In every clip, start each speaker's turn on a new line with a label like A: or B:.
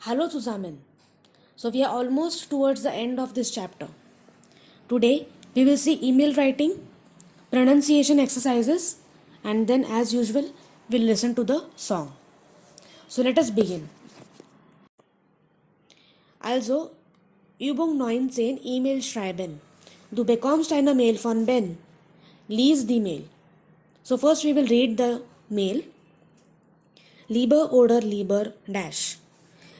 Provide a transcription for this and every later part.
A: Hallo zusammen. So we are almost towards the end of this chapter. Today we will see email writing, pronunciation exercises, and then as usual we'll listen to the song. So let us begin. Also, Übung 19 E-Mail schreiben. Du bekommst eine Mail von Ben. Lies die Mail. So first we will read the mail. Lieber oder lieber Dash.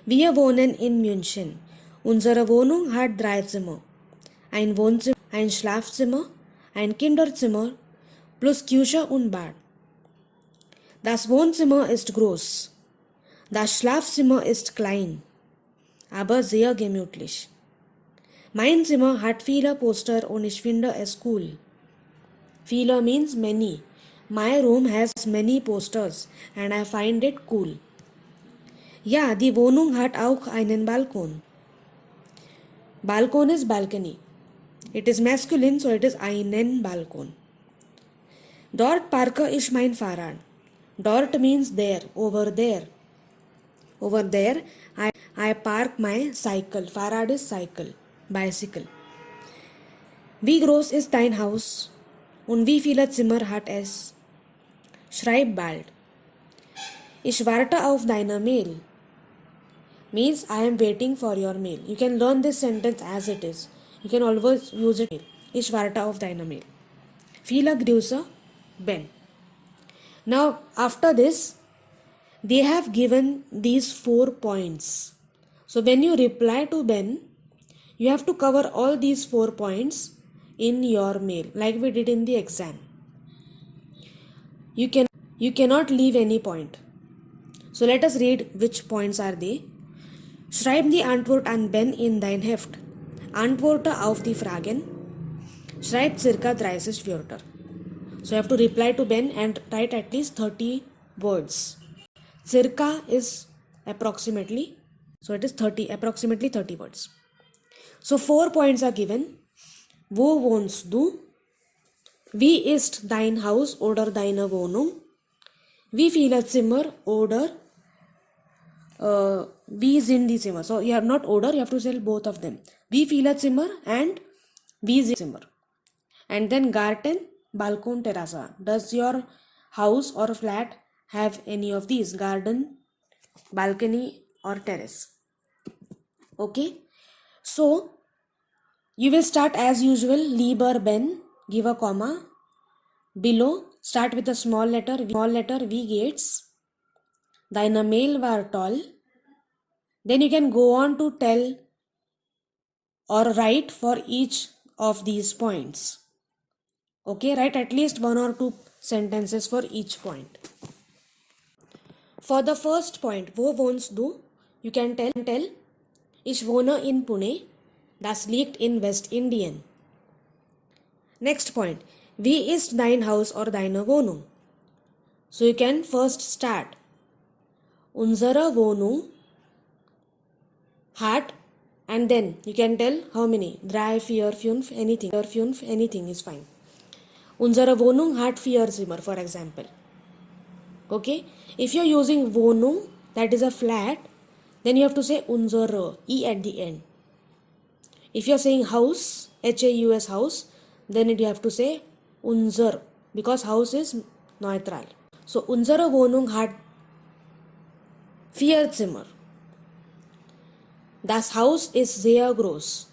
A: Wir wohnen in München. Unsere Wohnung hat 3 Zimmer. Ein Wohnzimmer, ein Schlafzimmer, ein Kinderzimmer plus Küche und Bad. Das Wohnzimmer ist groß. Das Schlafzimmer ist klein, aber sehr gemütlich. Mein Zimmer hat viele Poster und ich finde es cool. Viele means many. My room has many posters and I find it cool. Ja, die Wohnung hat auch einen Balkon. Balkon is balcony. It is masculine, so it is einen Balkon. Dort parke ich mein Fahrrad. Dort means there, over there. Over there, I park my cycle. Fahrrad is cycle, bicycle. Wie groß ist dein Haus? Und wie viele Zimmer hat es? Schreib bald. Ich warte auf deine Mail. Means I am waiting for your mail. You can learn this sentence as it is. You can always use it. Ich warte auf deine Mail. Viele Grüße, Ben. Now, after this, they have given these 4 points. So, when you reply to Ben, you have to cover all these 4 points in your mail, like we did in the exam. You cannot leave any point. So, let us read which points are they. Schreib die Antwort an Ben in dein Heft. Antworte auf die Fragen. Schreib circa 30 Wörter. So you have to reply to Ben and write at least 30 words. Circa is approximately. So it is approximately 30 words. So 4 points are given. Wo wohnst du? Wie ist dein Haus oder deine Wohnung? Wie viele Zimmer oder wie sind die Zimmer? So you have not order, you have to say both of them. Wie viele Zimmer and wie sind Zimmer. And then Garten, Balkon, Terraza. Does your house or flat have any of these? Garden, balcony or terrace? Okay. So you will start as usual. Lieber Ben, give a comma. Below, start with a small letter wie geht's? Deine Mail war toll. Then you can go on to tell or write for each of these points. Okay, write at least 1 or 2 sentences for each point. For the first point, wo wohnst du? You can tell, ich wohne in Pune. Das liegt in Westindien. Next point, wie ist dein Haus or deine Wohnung? So you can first start. Unsere Wohnung hat, and then you can tell how many. 3, 4, 5, anything. 5, anything is fine. Unsere Wohnung hat 4 Zimmer, for example. Okay? If you are using Wohnung, that is a flat, then you have to say unsere, E at the end. If you are saying house, H-A-U-S, house, then you have to say unser, because house is neutral. So, unsere Wohnung hat 4 Zimmer. Das Haus ist sehr groß.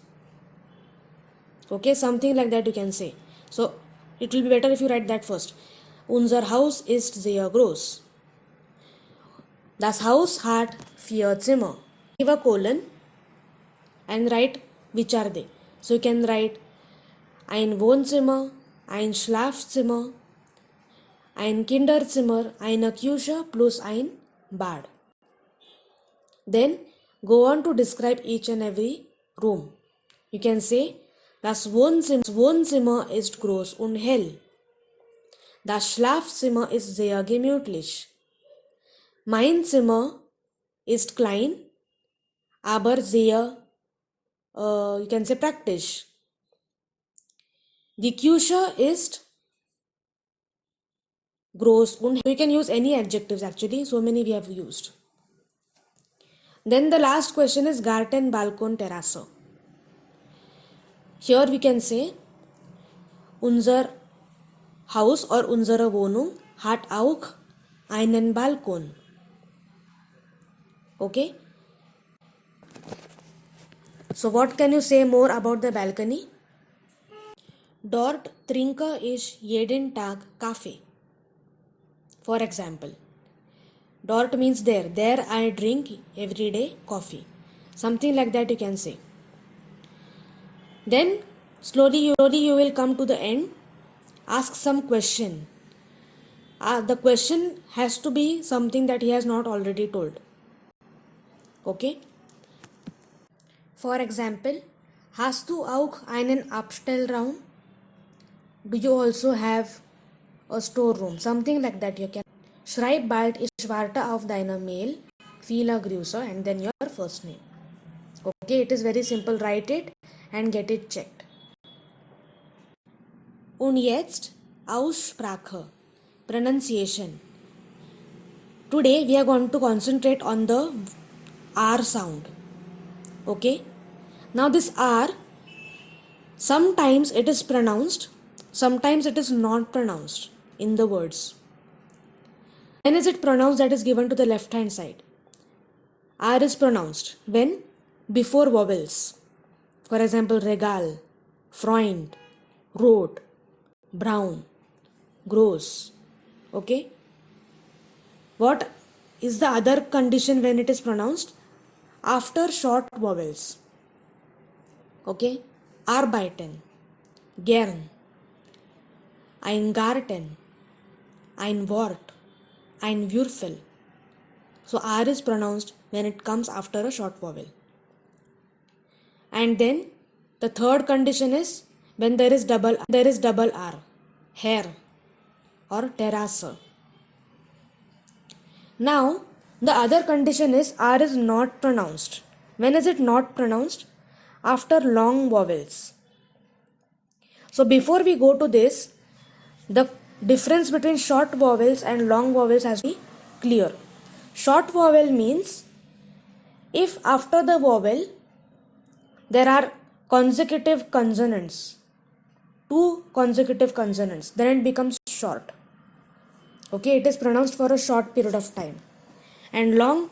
A: Okay, something like that you can say. So, it will be better if you write that first. Unser Haus ist sehr groß. Das Haus hat 4 Zimmer. Give a colon and write which are they. So you can write ein Wohnzimmer, ein Schlafzimmer, ein Kinderzimmer, eine Küche plus ein Bad. Then go on to describe each and every room. You can say, das Wohnzimmer ist groß und hell. Das Schlafzimmer ist sehr gemütlich. Mein Zimmer ist klein, aber sehr, you can say praktisch. Die Küche ist groß und you can use any adjectives actually, so many we have used. Then the last question is Garten, Balkon, Terrasse. Here we can say unser Haus or unsere Wohnung hat auch einen Balkon. Okay. So what can you say more about the balcony? Dort trinke ich jeden Tag Kaffee. For example, dort means there. There I drink every day coffee. Something like that you can say. Then slowly you will come to the end. Ask some question. The question has to be something that he has not already told. Okay. For example, hast du auch einen Abstellraum? Do you also have a storeroom? Something like that you can. Schreib bald, ich warte auf deine Mail. Viele Grüße and then your first name. Okay, it is very simple. Write it and get it checked. Und jetzt Aussprache, pronunciation. Today we are going to concentrate on the R sound. Okay. Now this R, sometimes it is pronounced, sometimes it is not pronounced in the words. When is it pronounced? That is given to the left hand side. R is pronounced when? Before vowels. For example, Regal, Freund, Rot, Brown, Gross. Okay. What is the other condition when it is pronounced? After short vowels. Okay. Arbeiten, gern, ein Garten, ein Wort, ein Würfel. So R is pronounced when it comes after a short vowel. And then the third condition is when there is double R, Herr or Terrasse. Now the other condition is R is not pronounced. When is it not pronounced? After long vowels. So before we go to this, the difference between short vowels and long vowels has to be clear. Short vowel means if after the vowel there are consecutive consonants, 2 consecutive consonants, then it becomes short. Okay, it is pronounced for a short period of time. And long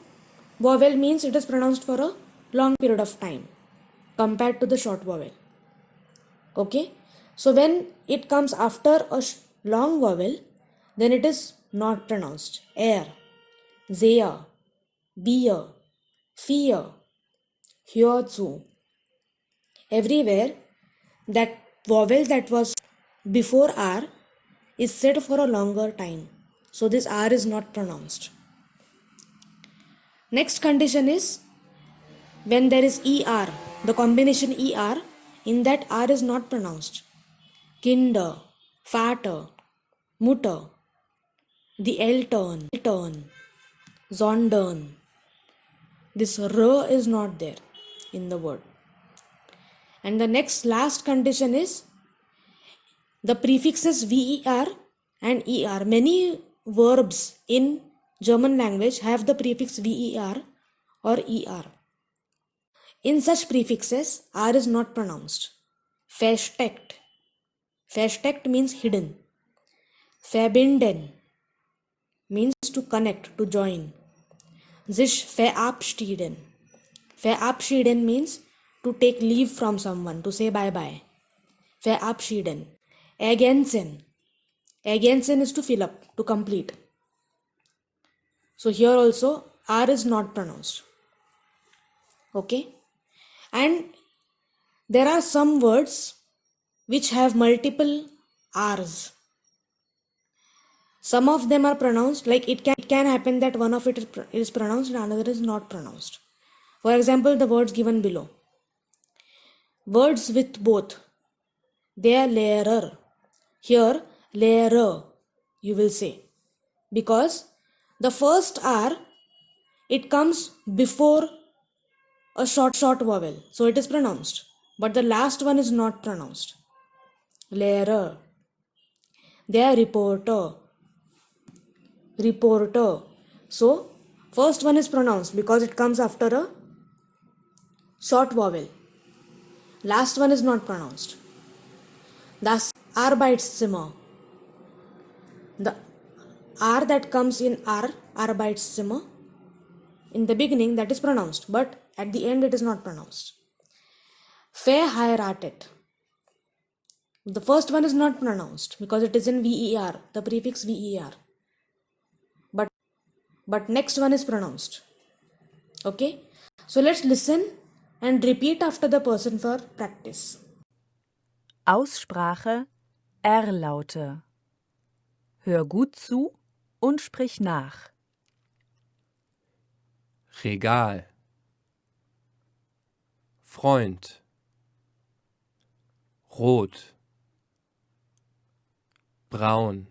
A: vowel means it is pronounced for a long period of time compared to the short vowel. Okay, so when it comes after a long vowel, then it is not pronounced. Air, sehr, Bier, fear, hierzu. Everywhere that vowel that was before R is said for a longer time. So this R is not pronounced. Next condition is when there is ER, the combination ER, in that R is not pronounced. Kinder, Vater, Mutter, the Eltern, sondern. This R is not there in the word. And the next last condition is the prefixes VER and ER. Many verbs in German language have the prefix VER or ER. In such prefixes, R is not pronounced. Versteckt. Versteckt means hidden. Verbinden means to connect, to join. Sich verabschieden. Verabschieden means to take leave from someone, to say bye-bye. Verabschieden. Ergänzen. Ergänzen is to fill up, to complete. So here also R is not pronounced. Okay. And there are some words which have multiple R's. Some of them are pronounced, like it can happen that one of it is pronounced and another is not pronounced. For example, the words given below. Words with both. They are Lehrer. Here, Lehrer, you will say. Because the first R, it comes before a short vowel. So it is pronounced. But the last one is not pronounced. Lehrer. They are reporter. So First one is pronounced because it comes after a short vowel. Last one is not pronounced. Thus, Arbeitszimmer. The R that comes in Arbeitszimmer, in the beginning that is pronounced, but at the end it is not pronounced. Verheiratet. The first one is not pronounced because it is in VER, the prefix VER. But next one is pronounced. Okay? So let's listen and repeat after the person for practice.
B: Aussprache R-Laute. Hör gut zu und sprich nach.
C: Regal, Freund, rot, braun,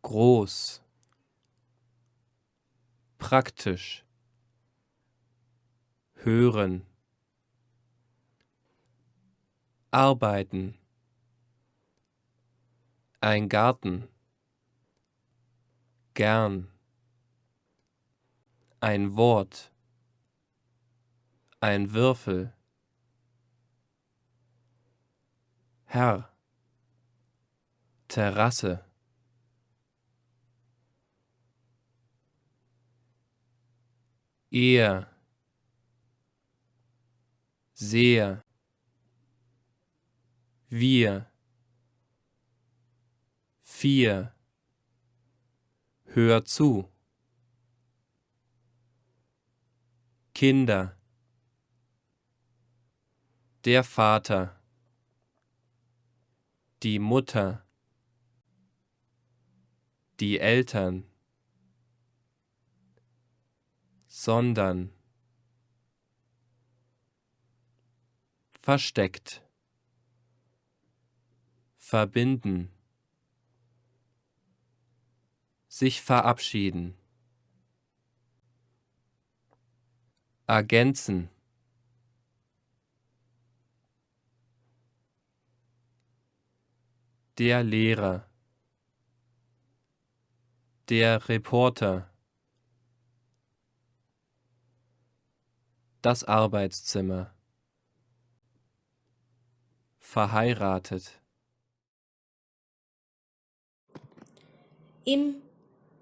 C: groß, praktisch, hören, arbeiten, ein Garten, gern, ein Wort, ein Würfel, Herr, Terrasse, er, sehr, wir, vier, hör zu, Kinder, der Vater, die Mutter, die Eltern, sondern, versteckt, verbinden, sich verabschieden, ergänzen, der Lehrer, der Reporter, das Arbeitszimmer, verheiratet.
A: Im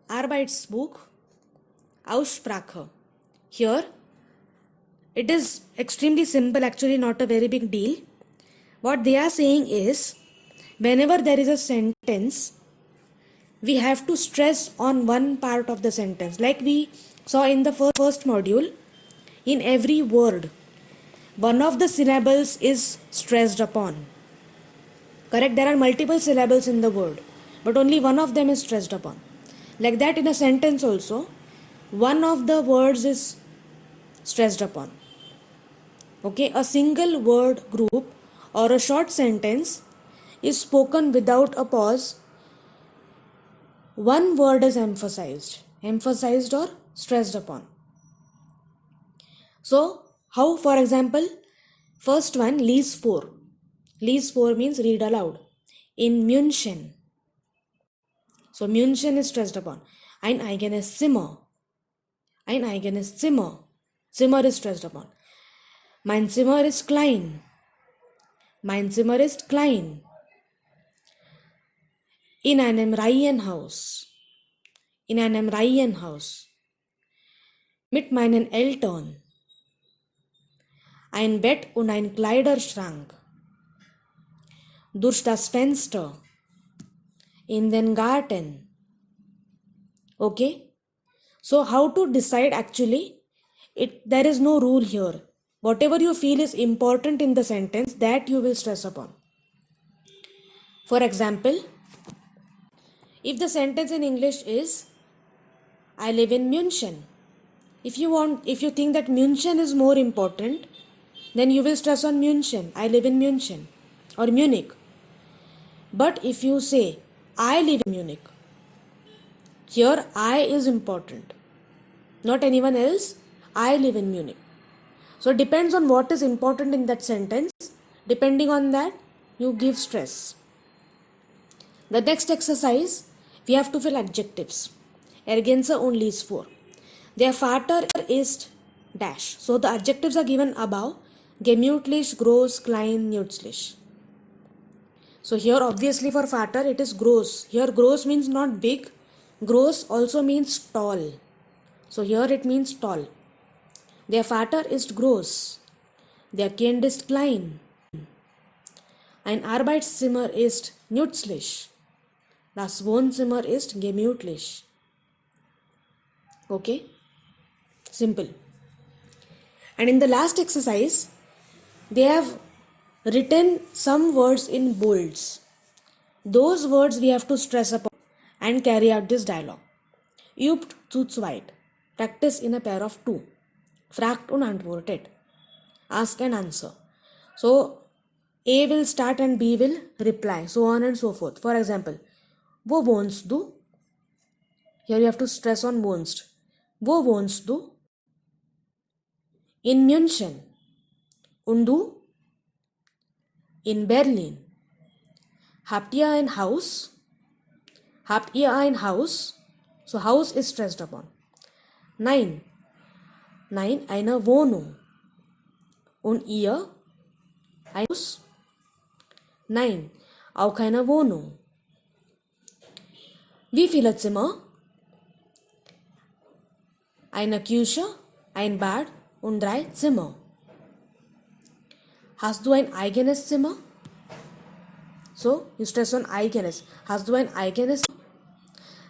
A: Arbeitsbuch Aussprache. Here it is extremely simple, actually not a very big deal. What they are saying is, whenever there is a sentence, we have to stress on one part of the sentence. Like we saw in the first module, in every word, one of the syllables is stressed upon. Correct? There are multiple syllables in the word, but only one of them is stressed upon. Like that in a sentence also, one of the words is stressed upon. Okay, a single word group or a short sentence is spoken without a pause. One word is emphasized or stressed upon. So, how, for example, first one, lies vor. Lies vor means read aloud. In München. So, München is stressed upon. Ein eigenes Zimmer. Ein eigenes Zimmer. Zimmer is stressed upon. Mein Zimmer ist klein. Mein Zimmer ist klein. In einem Reihenhaus. In einem Reihenhaus. Mit meinen Eltern. Ein Bett und ein Kleiderschrank. Durch das Fenster. In den Garten. Okay? So how to decide actually? There is no rule here. Whatever you feel is important in the sentence, that you will stress upon. For example, if the sentence in English is, I live in München. If you think that München is more important, then you will stress on München. I live in München or Munich. But if you say, I live in Munich, here I is important. Not anyone else. I live in Munich. So it depends on what is important in that sentence. Depending on that, you give stress. The next exercise, we have to fill adjectives. Ergänze und lies vor. Der Vater ist dash. So the adjectives are given above. Gemütlich, groß, klein, nützlich. So here obviously for Vater it is groß. Here groß means not big. Groß also means tall. So here it means tall. Der Vater ist groß. Der Kind ist klein. Ein Arbeitszimmer ist nützlich. Das Wohnzimmer ist gemütlich. Okay? Simple. And in the last exercise, they have written some words in bolds. Those words we have to stress upon and carry out this dialogue. Übt zu zweit. Practice in a pair of two. Fragt und antwortet. Ask and answer. So, A will start and B will reply. So on and so forth. For example, wo wohnst du? Here you have to stress on wohnst. Wo wohnst du? In München. Und du? In Berlin. Habt ihr ein Haus? Habt ihr ein Haus? So Haus is stressed upon. Nein. Nein, eine Wohnung. Und ihr? Ein Haus? Nein, auch keine Wohnung. Wie viele Zimmer? Eine Küche, ein Bad und 3 Zimmer. Hast du ein eigenes Zimmer? So, you stress on eigenes. Hast du ein eigenes?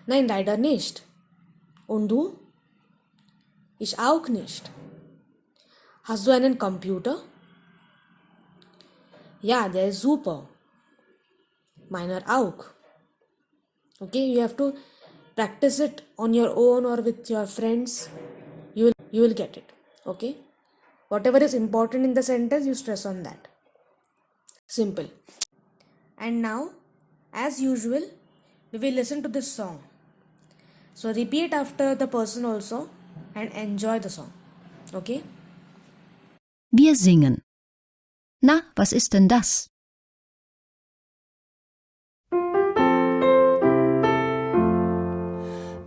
A: Nein, leider nicht. Und du? Ich auch nicht. Hast du einen Computer? Ja, der ist super. Meiner auch. Okay, you have to practice it on your own or with your friends. You will get it. Okay? Whatever is important in the sentence, you stress on that. Simple. And now, as usual, we will listen to this song. So repeat after the person also and enjoy the song. Okay?
D: Wir singen. Na, was ist denn das?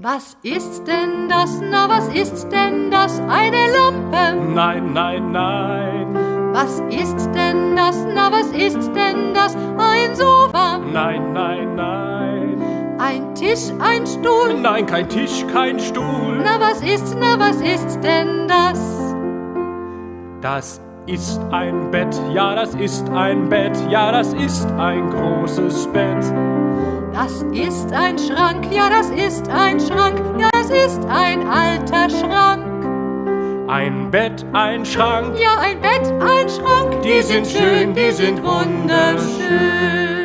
E: Was ist denn das? Na, was ist denn das? Eine Lampe?
C: Nein, nein, nein.
E: Was ist denn das? Na, was ist denn das? Ein Sofa?
C: Nein, nein, nein.
E: Ein Tisch, ein Stuhl?
C: Nein, kein Tisch, kein Stuhl.
E: Na, was ist denn das?
C: Das ist ein Bett, ja, das ist ein Bett, ja, das ist ein großes Bett.
E: Das ist ein Schrank, ja, das ist ein Schrank, ja, das ist ein alter Schrank.
C: Ein Bett, ein Schrank,
E: Ja, ein Bett, ein Schrank,
C: die sind schön, die sind wunderschön.